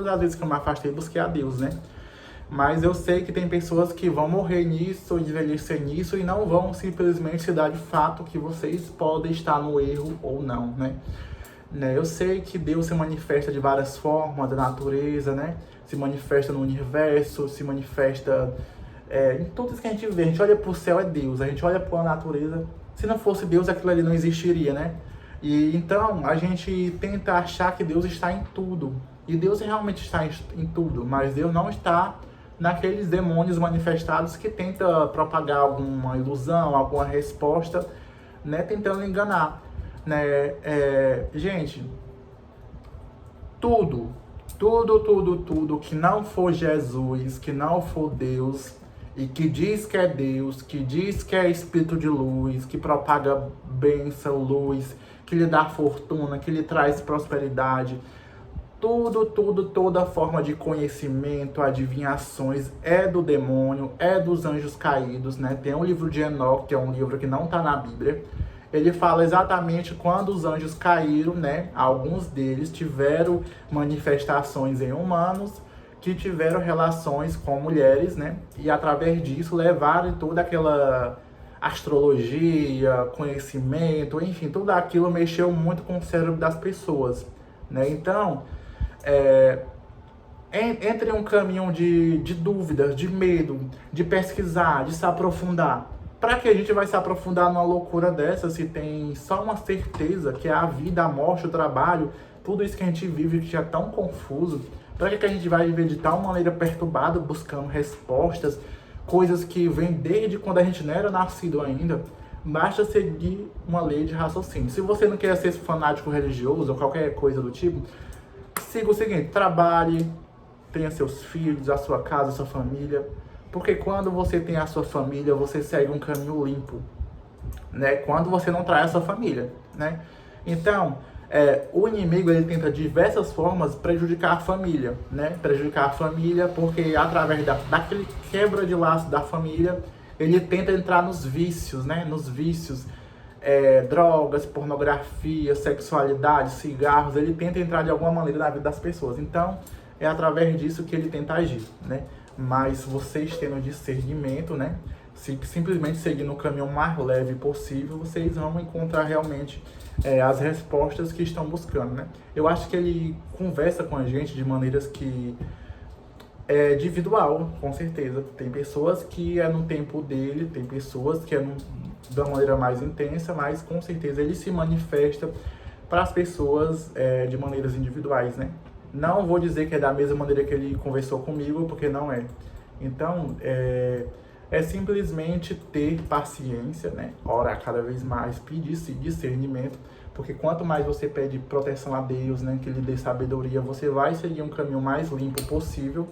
as vezes que eu me afastei, busquei a Deus, né? Mas eu sei que tem pessoas que vão morrer nisso, envelhecer nisso, e não vão simplesmente se dar de fato que vocês podem estar no erro ou não, né? Eu sei que Deus se manifesta de várias formas, da natureza, né? Se manifesta no universo, se manifesta em tudo isso que a gente vê. A gente olha para o céu, é Deus. A gente olha para a natureza. Se não fosse Deus, aquilo ali não existiria, né? E então a gente tenta achar que Deus está em tudo. E Deus realmente está em tudo, mas Deus não está naqueles demônios manifestados que tentam propagar alguma ilusão, alguma resposta, né? Tentando enganar. Né? Gente, tudo que não for Jesus, que não for Deus, e que diz que é Deus, que diz que é Espírito de luz, que propaga bênção, luz, que lhe dá fortuna, que lhe traz prosperidade, toda forma de conhecimento, adivinhações, é do demônio, é dos anjos caídos, né? Tem um livro de Enoque, que é um livro que não está na Bíblia. Ele fala exatamente quando os anjos caíram, né? Alguns deles tiveram manifestações em humanos, que tiveram relações com mulheres, né? E através disso levaram toda aquela astrologia, conhecimento, enfim, tudo aquilo mexeu muito com o cérebro das pessoas, né? Então, entre um caminho de dúvidas, de medo, de pesquisar, de se aprofundar. Para que a gente vai se aprofundar numa loucura dessa se tem só uma certeza que é a vida, a morte, o trabalho, tudo isso que a gente vive que já é tão confuso? Para que a gente vai viver de tal maneira perturbada, buscando respostas, coisas que vêm desde quando a gente não era nascido ainda? Basta seguir uma lei de raciocínio. Se você não quer ser fanático religioso ou qualquer coisa do tipo, siga o seguinte: trabalhe, tenha seus filhos, a sua casa, a sua família. Porque quando você tem a sua família, você segue um caminho limpo, né? Quando você não trai a sua família, né? Então, o inimigo, ele tenta de diversas formas prejudicar a família, né? Prejudicar a família porque através daquele quebra de laço da família, ele tenta entrar nos vícios, né? Nos vícios, drogas, pornografia, sexualidade, cigarros. Ele tenta entrar de alguma maneira na vida das pessoas. Então, é através disso que ele tenta agir, né? Mas vocês tendo discernimento, né? Se simplesmente seguindo o caminho mais leve possível, vocês vão encontrar realmente as respostas que estão buscando, né? Eu acho que ele conversa com a gente de maneiras que é individual, com certeza. Tem pessoas que é no tempo dele, tem pessoas que de uma maneira mais intensa, mas com certeza ele se manifesta para as pessoas de maneiras individuais, né? Não vou dizer que é da mesma maneira que ele conversou comigo, porque não é. Então, é simplesmente ter paciência, né? Orar cada vez mais, pedir discernimento, porque quanto mais você pede proteção a Deus, né? Que Ele dê sabedoria, você vai seguir um caminho mais limpo possível.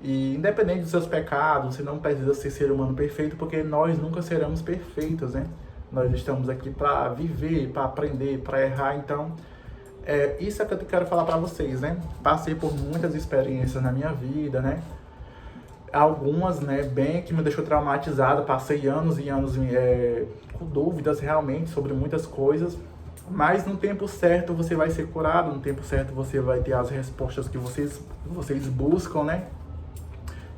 E independente dos seus pecados, você não precisa ser humano perfeito, porque nós nunca seremos perfeitos, né? Nós estamos aqui para viver, para aprender, para errar, então... isso é que eu quero falar para vocês, né? Passei por muitas experiências na minha vida, né? Algumas, né, bem que me deixou traumatizado. Passei anos e anos com dúvidas realmente sobre muitas coisas. Mas no tempo certo você vai ser curado, no tempo certo você vai ter as respostas que vocês buscam, né?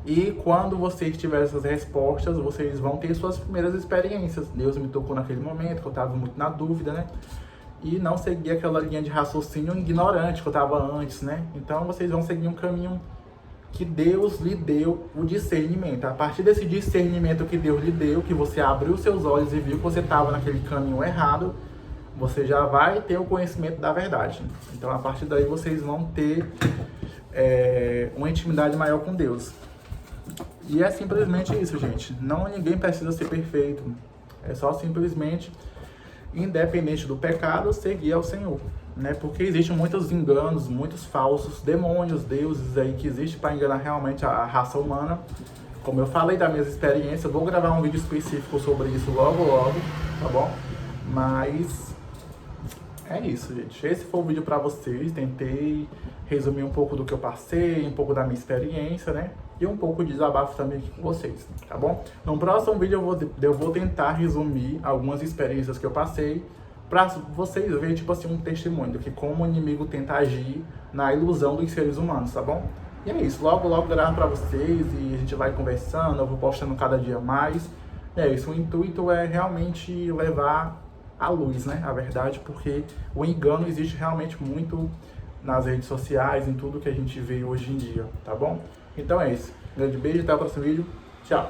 E quando vocês tiverem essas respostas, vocês vão ter suas primeiras experiências. Deus me tocou naquele momento, que eu estava muito na dúvida, né? E não seguir aquela linha de raciocínio ignorante que eu estava antes, né? Então vocês vão seguir um caminho que Deus lhe deu o discernimento. A partir desse discernimento que Deus lhe deu, que você abriu seus olhos e viu que você estava naquele caminho errado, você já vai ter o conhecimento da verdade. Então a partir daí vocês vão ter uma intimidade maior com Deus. E é simplesmente isso, gente. Ninguém precisa ser perfeito. É só simplesmente, independente do pecado, seguir ao Senhor, né? Porque existem muitos enganos, muitos falsos demônios, deuses aí que existem para enganar realmente a raça humana. Como eu falei das minhas experiências, eu vou gravar um vídeo específico sobre isso logo, tá bom? Mas é isso, gente. Esse foi o vídeo para vocês. Tentei resumir um pouco do que eu passei, um pouco da minha experiência, né? E um pouco de desabafo também aqui com vocês, tá bom? No próximo vídeo eu vou tentar resumir algumas experiências que eu passei, pra vocês verem, tipo assim, um testemunho do que como o inimigo tenta agir na ilusão dos seres humanos, tá bom? E é isso, logo logo gravo pra vocês e a gente vai conversando, eu vou postando cada dia mais. É isso, o intuito é realmente levar à luz, né, a verdade, porque o engano existe realmente muito nas redes sociais, em tudo que a gente vê hoje em dia, tá bom? Então é isso, um grande beijo, até o próximo vídeo, tchau!